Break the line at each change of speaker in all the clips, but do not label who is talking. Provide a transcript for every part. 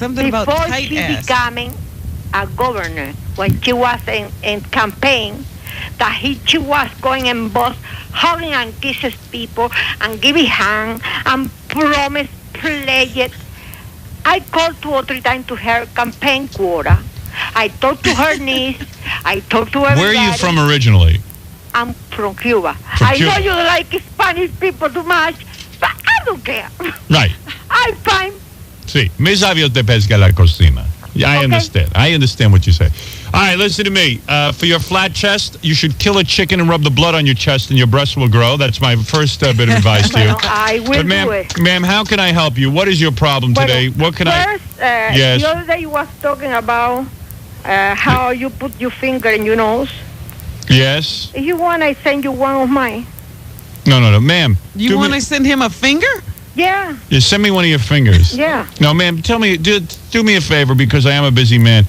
Something about
before
tight
she
ass.
becoming a governor, when she was in campaign, that she was going and both hugging and kisses people and giving hand and promise, pledged. I called 2 or 3 times to her campaign quota. I talked to her niece. I talked to everybody.
Where are you from originally?
I'm from Cuba.
From
I
Cuba.
know you like Spanish people too much, but I don't care.
Right.
I'm fine.
Sí. Me sabio te pesca la cocina. Yeah, I
Okay.
understand. I understand what you say. All right, listen to me. For your flat chest, you should kill a chicken and rub the blood on your chest and your breasts will grow. That's my first bit of advice to you.
Well, I will
But ma'am,
do it.
ma'am, how can I help you? What is your problem today? What can
first,
Yes.
The other day you was talking about how you put your finger in your nose.
Yes?
If you want, I send you one of mine.
No, ma'am.
You want to send him a finger?
Yeah.
Yeah, send me one of your fingers.
Yeah.
No, ma'am, tell me, do me a favor because I am a busy man.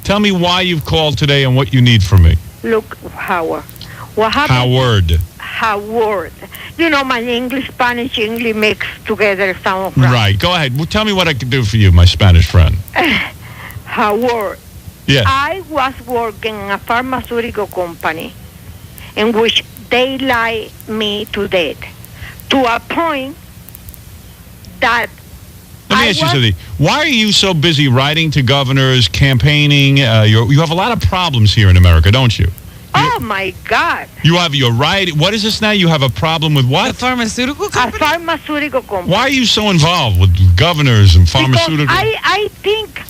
Tell me why you've called today and what you need from me.
Look, Howard. What happened? Howard. You know, my English, Spanish, English mixed together sound
Right. Go ahead. Well, tell me what I can do for you, my Spanish friend.
Howard.
Yeah.
I was working in a pharmaceutical company in which they lied me to death to a point that
Let me ask you something. Why are you so busy writing to governors, campaigning? You have a lot of problems here in America, don't you?
Oh, my God.
You have your right. What is this now? You have a problem with what?
A pharmaceutical company?
A pharmaceutical company.
Why are you so involved with governors and pharmaceutical?
Because I think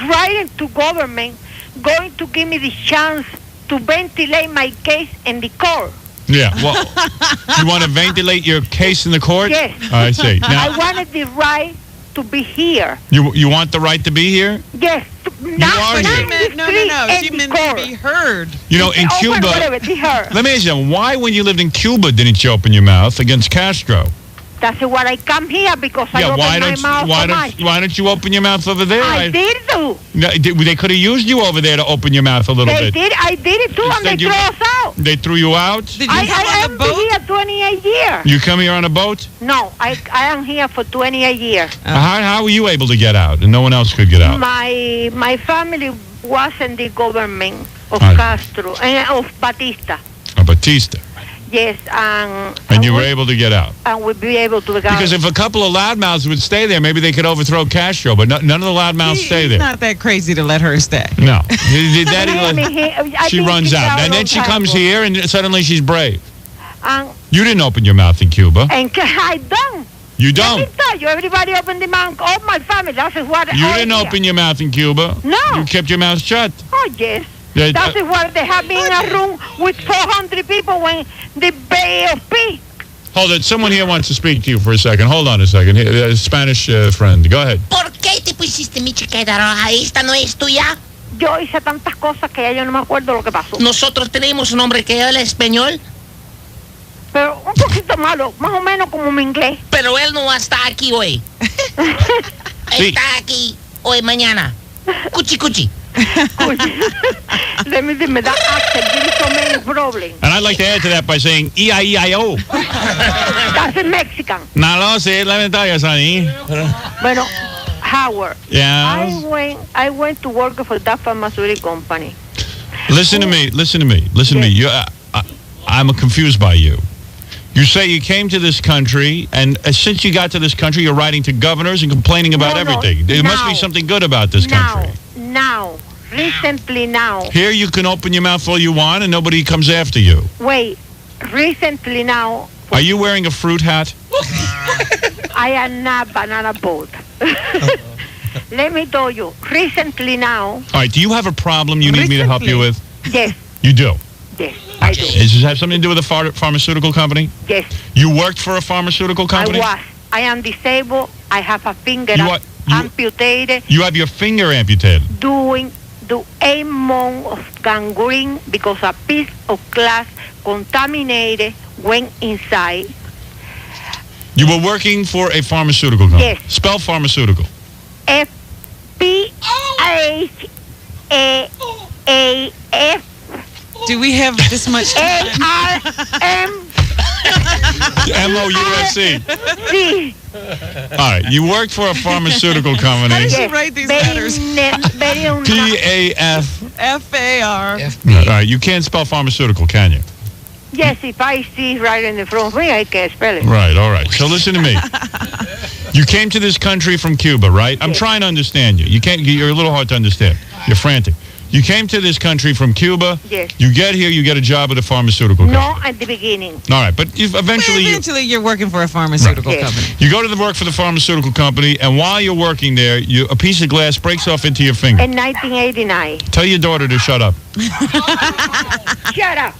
writing to government going to give me the chance to ventilate my case in the court.
Yeah, well, you want to ventilate your case in the court?
Yes.
I see.
I
Now,
wanted the right to be here.
you want the right to be here?
Yes.
are
Not
here.
in the
No.
street
She
and
meant
the
to
court.
be heard.
You know, in Cuba,
Whatever, be heard.
let me ask you, why when you lived in Cuba didn't you open your mouth against Castro?
That's why I come here, because I open my mouth so much.
why don't you open your mouth over there?
I did do.
No, they could have used you over there to open your mouth a little
They
bit.
did. I did it too, and they
Instead you-
threw us out.
They threw you out?
Did you
I
come on
am
the boat?
here 28 years.
You come here on a boat?
No, I am here for 28 years.
How were you able to get out and no one else could get out?
My family was in the government of
Right.
Castro, of Batista.
Batista.
Yes,
And you were able to get out?
and we'd be able to go.
Because if a couple of loudmouths would stay there, maybe they could overthrow Castro, but none of the loudmouths stay
He's
there.
not that crazy to let her stay.
No. Daddy,
I
she
think
runs
he's
out. And then
on
she
time.
comes here and suddenly she's brave.
And
You didn't open your mouth in Cuba.
I don't.
You
Let
don't.
me tell you, everybody opened the mouth. All my family. That's what.
You
all
didn't
here.
open your mouth in Cuba.
No.
You kept your mouth shut.
Oh yes.
Yeah,
That's why they have me in a room with 400 people when the Bay of Peace.
Hold it. Someone here wants to speak to you for a second. Hold on a second. Here, Spanish friend. Go ahead.
¿Por qué te pusiste mi chaqueta roja? ¿Esta no es tuya?
Yo hice tantas cosas que ya yo no me acuerdo lo que pasó.
Nosotros tenemos un hombre que habla español,
Pero un poquito malo, más o menos como mi inglés.
pero él no va a estar aquí hoy.
Sí.
Está aquí hoy, mañana. Cuchi, cuchi.
Let me that accent gives me so many problems.
And I'd like to add to that by saying E-I-E-I-O.
That's in Mexican.
No lo sé, la verdad, Sonny.
Bueno, Howard.
Yeah.
I went to work for that pharmaceutical company.
Listen to me. You, I'm confused by you. You say you came to this country, and since you got to this country, you're writing to governors and complaining about everything. There must be something good about this country.
Recently now.
Here you can open your mouth all you want, and nobody comes after you.
Wait, recently now.
Are you wearing a fruit hat?
I am not banana boat. Let me tell you, recently now.
All right, do you have a problem you need me to help you with?
Yes.
You do?
Yes, I do.
Does this have something to do with a pharmaceutical company?
Yes.
You worked for a pharmaceutical company?
I am disabled. I have a finger amputated.
You have your finger amputated?
Doing the 8 months of gangrene because a piece of glass contaminated went inside.
You were working for a pharmaceutical company?
Yes.
Spell pharmaceutical.
F-P-H-A-A-F.
Do we have this much time?
A-R-M.
M-O-U-S-C.
C.
All right. You worked for a pharmaceutical
How
company.
does she write these letters?
Very
PAF.
FAR.
All right. You can't spell pharmaceutical, can you?
Yes, if I see right in the front of me, I can spell it.
Right. All right. So listen to me. You came to this country from Cuba, right? I'm trying to understand you. You're a little hard to understand. You're frantic. You came to this country from Cuba.
Yes.
You get here, you get a job at a pharmaceutical company.
No, at the beginning.
All right, but eventually
You're working for a pharmaceutical
Right.
company.
you go to the work for the pharmaceutical company, and while you're working there, a piece of glass breaks off into your finger.
In 1989.
Tell your daughter to shut up.
Shut up.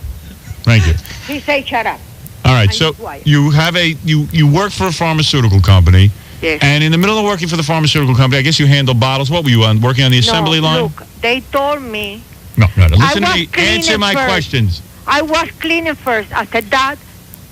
Thank you.
He said shut up.
All right,
I'm
so
quiet.
you have you work for a pharmaceutical company,
Yes.
and in the middle of working for the pharmaceutical company, I guess you handle bottles. What were you on? Working on the assembly
no,
line?
Look, they told me
No. Listen
I
to
was
me.
cleaning
Answer my
first.
questions.
I was cleaning first. After that,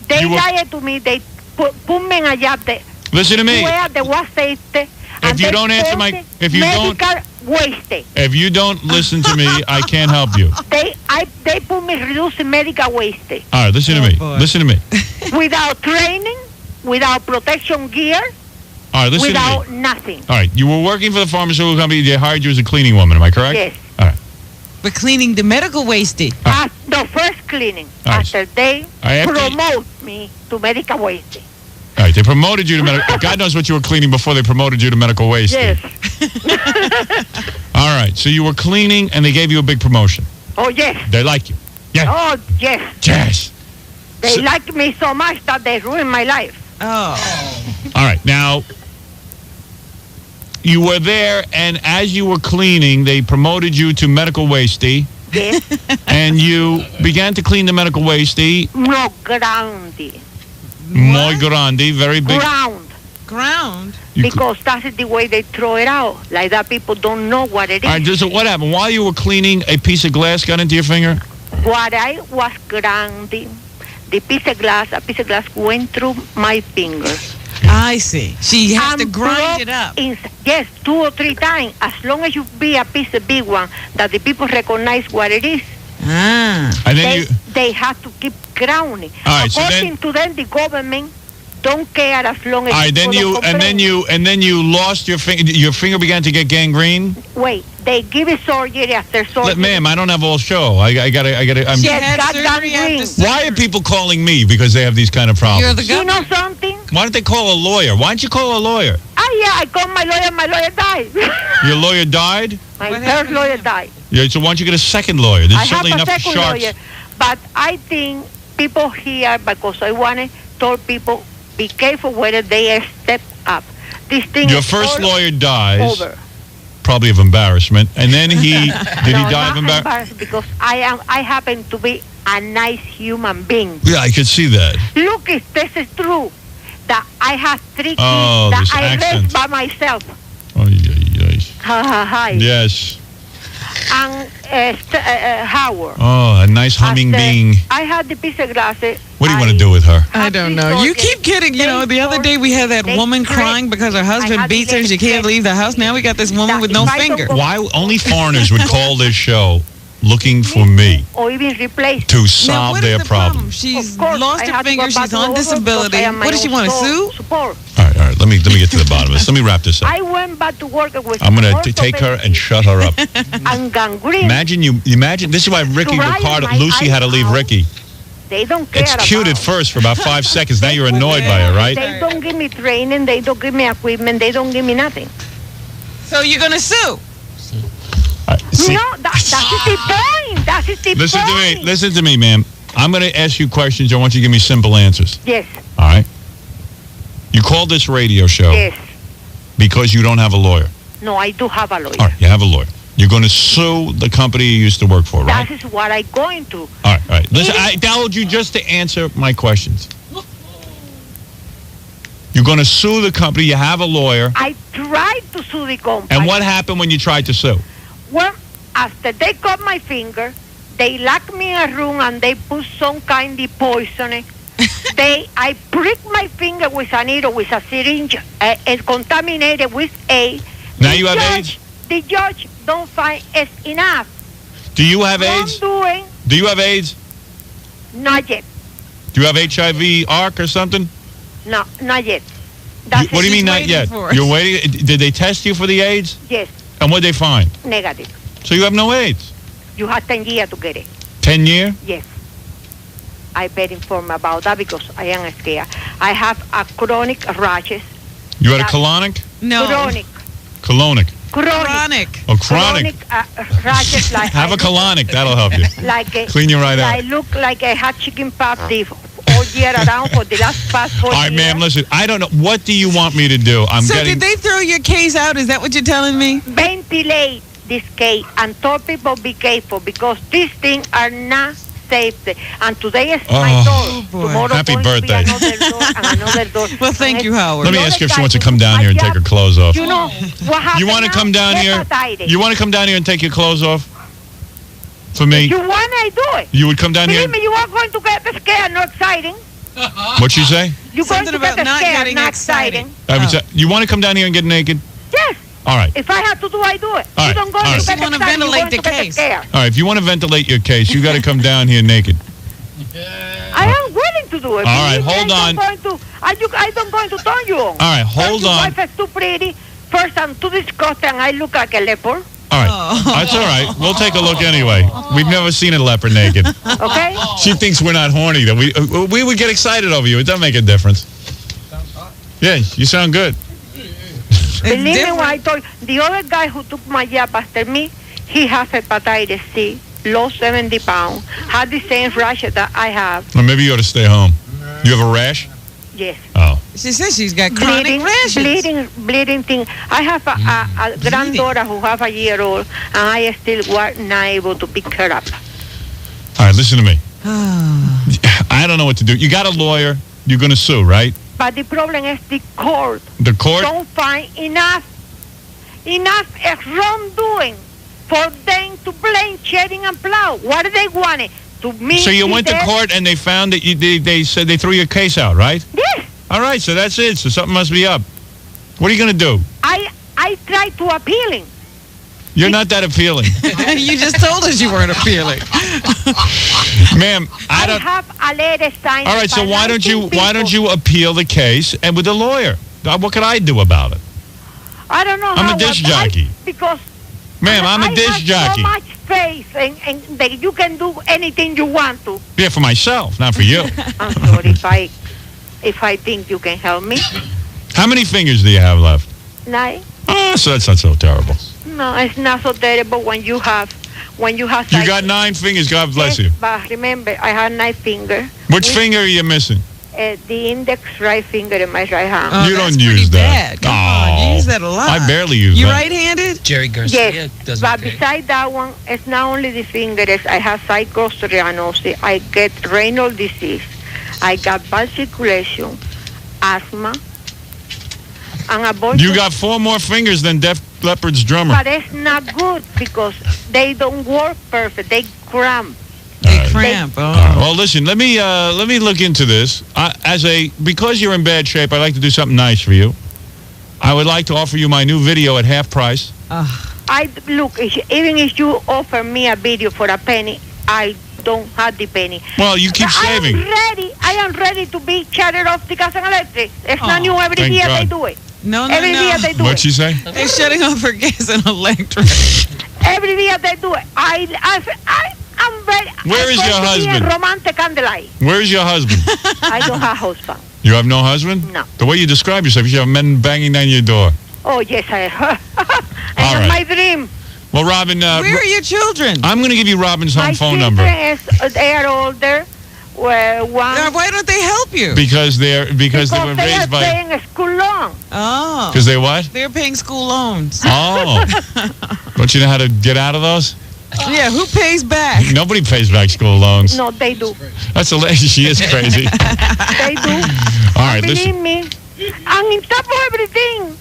they
You were-
lied to me. They put me in a job that
Listen to me.
where there was safety.
If you don't answer my, if you don't,
medical waste.
if you don't listen to me, I can't help you.
They put me reducing medical waste
All right, listen to
Oh,
me.
boy.
Listen to me.
without training, without protection gear,
All right, listen to
without
me.
nothing.
All right, you were working for the pharmaceutical company. They hired you as a cleaning woman. Am I correct?
Yes.
All right.
But cleaning the medical waste.
The first cleaning.
All right.
After they
After you-
promote me to medical waste.
All right, they promoted you to medical. God knows what you were cleaning before they promoted you to medical waste.
Yes.
All right, so you were cleaning, and they gave you a big promotion.
Oh, yes.
They like you. Yeah.
Oh, yes.
Yes.
They
So-
like me so much that they ruined my life.
Oh.
All right, now you were there, and as you were cleaning, they promoted you to medical wasty,
Yes.
and you began to clean the medical wasty.
No, groundy.
Muy grande, very big.
Ground.
Ground.
You
Because that's the way they throw it out. Like that people don't know what it is.
All right, so what happened? While you were cleaning, a piece of glass got into your finger?
What I was grounding, a piece of glass went through my fingers.
I see. She has to
and
grind
broke
it up.
Yes, 2 or 3 times. As long as you be a piece of big one, that the people recognize what it is.
Ah.
And then
They have to keep grounding.
All right, so
According to them, the government don't care as long as
all right, then
people
you,
don't complain.
and then you lost your finger. Your finger began to get gangrene.
Wait, they give it surgery after surgery.
Ma'am, I don't have all show. I gotta.
She
Yes,
had
got
surgery
gangrene.
after
Why are people calling me because they have these kind of problems?
You're the
You
governor.
know something?
Why don't they call a lawyer? Why don't you call a lawyer?
Yeah, I called my lawyer died.
Your lawyer died?
My
What
first
happened to
lawyer
him?
died.
Yeah, so why don't you get a second lawyer? There's
I have
certainly
a
enough
second
sharks.
lawyer, but I think people here, because I wanted told people, be careful whether they step up. This thing
Your
is
first
all
lawyer dies,
over.
probably of embarrassment, and then he did he
No,
die of
not
embarrassment?
embarrassed because I happen to be a nice human being.
Yeah, I could see that.
Look, if this is true, that I have 3 kids
Oh,
that
this
I
accent.
raised by myself.
Oh, yeah.
Ha ha ha.
Yes.
And Howard.
Oh, a nice humming
After
being.
I had the piece of glass.
What do you want to do with her?
I don't know. You keep kidding. You know, the other day we had that woman crying because her husband beats her and she can't leave the house. Now we got this woman with no finger.
Why only foreigners would call this show looking for me
Or even replace.
to
Now,
solve
what is
their
the
problem?
She's
Of course,
lost
I
her
have to
finger.
go back
She's
to
on
the hospital because
disability.
I am my
What does she
own
want to
soul
sue?
support.
All right. Let me get to the bottom of this. Let me wrap this up.
I went back to work with.
I'm going to take her and shut her up.
And gangrene.
Imagine. This is why Ricky
Drying
Ricardo,
my
Lucy had to leave
eyes out.
Ricky.
They don't care
It's cute
about.
at first for about 5 seconds. Now you're annoyed by her, right?
They don't give me training. They don't give me equipment. They don't give me nothing.
So you're going to sue?
See,
No, that is the point. That is the
listen to
point.
me. Listen to me, ma'am. I'm going to ask you questions. I want you to give me simple answers.
Yes.
All right? You called this radio show
Yes.
because you don't have a lawyer.
No, I do have a lawyer.
All right, you have a lawyer. You're going to sue the company you used to work for, right?
That is what I'm going to.
All right. Listen, I told you just to answer my questions. You're going to sue the company. You have a lawyer.
I tried to sue the company.
And what happened when you tried to sue?
Well, after they cut my finger, they locked me in a room and they put some kind of poison. I pricked my finger with a needle, with a syringe, and contaminated with AIDS.
Now you have AIDS?
The judge don't find it's enough.
Do you have AIDS? Do you have AIDS?
Not yet.
Do you have HIV, ARC, or something?
No, not yet. That's
What do you
it.
mean not
waiting
yet?
for it.
You're waiting. Did they test you for the AIDS?
Yes,
And what'd they find?
negative.
So you have no AIDS.
You have 10 years to get it.
10 year?
Yes. I very informed about that because I am scared. I have a chronic rashes.
You had a
That-
colonic?
No.
Chronic.
Colonic.
Chronic.
Oh, chronic.
Rashes like
Have a colonic. That'll help you.
like a,
Clean you right out.
I look like I had chicken puffy all year around for the past 4
All right,
years.
ma'am, listen. I don't know. What do you want me to do? I'm
So
getting...
did they throw your case out? Is that what you're telling me?
Ventilate this case and tell people be careful because these things are not safe. And today is my
Oh.
door.
boy.
Tomorrow
Happy
going
birthday.
To be another door and another door.
Well, thank you, Howard.
Let me
The
ask her if
other
she wants to
guy
come down here and
I
take her
have-
clothes off.
You know what happened?
You want to
now?
come down here?
Hepatitis.
You want to come down here and take your clothes off? For me?
You want I do it.
You would come down here?
Believe me, you are going to get scared, not exciting.
What'd she say?
You're going
Something
to
about
get
not
scared,
getting
not
exciting.
exciting.
You want to come down here and get naked?
Yes.
All right.
If I have to do, I do it.
All
You
right,
don't go
all
to
right.
get
You wanna
excited, you're
ventilate
going
the
to get
case.
scared.
All right. If you want to ventilate your case, you got to come down here naked.
I am willing to do it.
All right,
Believe me,
hold on.
I don't going to turn you on.
All right, hold
First,
on.
Your wife is too pretty. First, I'm too disgusting. I look like a leopard.
All right.
Oh.
That's all right. We'll take a look anyway. We've never seen a leopard naked.
Okay?
She thinks we're not horny. That we would get excited over you. It doesn't make a difference. Yeah, you sound good.
Believe me
different.
when I told you, the other guy who took my job after me, he has hepatitis C, lost 70 pounds, had the same rash that I have.
Or maybe you ought to stay home. You have a rash?
Yes.
Oh.
She says she's got chronic
Bleeding,
rashes.
bleeding thing. I have a granddaughter who have a year old, and I still was not able to pick her up.
All right, listen to me. I don't know what to do. You got a lawyer. You're going to sue, right?
But the problem is the court
The court?
don't find enough wrongdoing for them to blame Shedding and Plow. What do they want? To me?
So you went to court and they found that they said they threw your case out, right?
Yes.
All right, so that's it. So something must be up. What are you going to do?
I tried to appealing.
You're not that appealing.
You just told us you weren't appealing.
Ma'am, I
I
don't...
have a letter signed.
All right, so
by
why don't
19
you appeal the case and with a lawyer? What can I do about it?
I don't know.
I'm a
how,
disc
but
jockey.
Because
Ma'am, I'm a disc
I have
jockey.
so much faith in that you can do anything you want to.
Yeah, for myself, not for you.
I'm sorry if I think you can help me.
How many fingers do you have left?
9.
Oh, so that's not so terrible.
No, it's not so terrible when you have
You got 9 fingers, God bless you.
But remember, I have 9 fingers.
Which finger are you missing?
The index right finger in my right hand.
Oh,
You
that's
don't use
pretty
that.
bad. Come on, you
Oh.
use that a lot.
I barely use
You
that.
right-handed?
Jerry Garcia
Yes,
does
but
okay.
beside that one, it's not only the fingers. I have cyclostrianosis. I get renal disease. I got bad circulation, asthma, and a bunch
You
of-
got 4 more fingers than Def Leppard's drummer.
But it's not good because they don't work perfect. They cramp.
They
All right.
cramp.
All right.
Oh.
Well, listen. Let me look into this. Because you're in bad shape, I'd like to do something nice for you. I would like to offer you my new video at half price.
Even if you offer me a video for a penny, I don't have the penny.
Well, you keep saving.
I am ready to be chartered off the gas and electric. It's not new every
Thank
year
God.
they do it.
No,
Every year they do
What'd
it.
she say?
They're shutting off her gas and electric.
Every year they do it. I'm ready.
Where is your husband?
Romantic candlelight.
Where's your husband?
I don't have husband.
You have no husband?
No.
The way you describe yourself, you have men banging down your door.
Oh, yes, I have.
All right.
My dream.
Well, Robin,
Where are your children?
I'm going to give you Robin's home
My
phone
children
number
they are older. Well, one.
Why don't they help you?
because they were
Because
raised
they are
by.
paying a school loan.
Oh.
Because they what?
They're paying school loans.
Oh. Don't you know how to get out of those?
Yeah, who pays back?
Nobody pays back school loans.
No, they do.
That's a lady. She is crazy.
They do.
All right,
Believe
listen.
me. And in top of everything,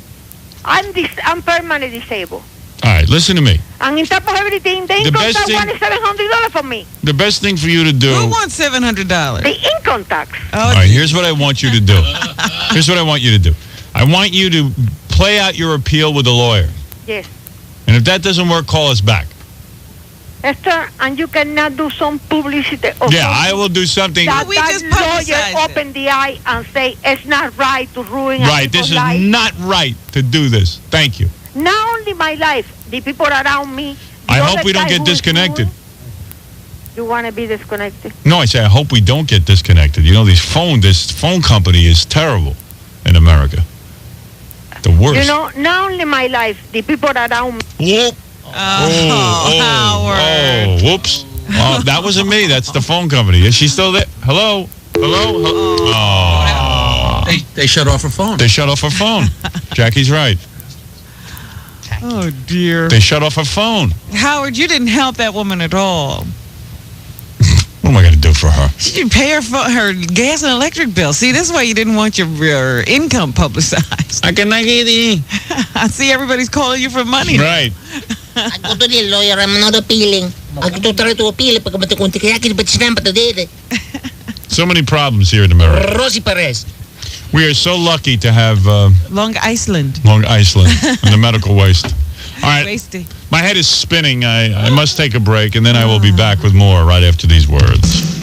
I'm permanently disabled.
All right, listen to me.
And in top of everything, the income
best
tax
thing-
one is $700 for me.
The best thing for you to do.
Who wants $700?
The income tax.
All right, here's what I want you to do. Here's what I want you to do. I want you to play out your appeal with a lawyer.
Yes.
And if that doesn't work, call us back.
Esther, and you cannot do some publicity.
Yeah, I will do something.
That
We just
lawyer
publicize it.
open the eye and say it's not right to ruin
Right, this
people's
is
life.
not right to do this. Thank you.
Not only my life, the people around me. the
I
other
hope we don't
guy
get
who is
disconnected.
ruined. You want to be disconnected?
No, I say I hope we don't get disconnected. You know, this phone company is terrible in America. The worst.
You know, not only my life, the people around me.
Whoop.
Howard.
Whoops. That wasn't me. That's the phone company. Is she still there? Hello? Hello? Oh.
They shut off her phone.
They shut off her phone. Jackie's right.
Oh, dear.
They shut off her phone.
Howard, you didn't help that woman at all.
What am I going to do for her?
She didn't pay her gas and electric bill. See, this is why you didn't want your income publicized.
I cannot get it.
I see everybody's calling you for money.
Right.
Ako to the lawyer, I'm not appealing. Ako to try to appeal, pag matukunti kaya kin, but sinampa to dede.
So many problems here in America.
Rosie Perez.
We are so lucky to have
Long Iceland.
Long Iceland and the medical waste. All right.
Wasty.
My head is spinning. I must take a break, and then I will be back with more right after these words.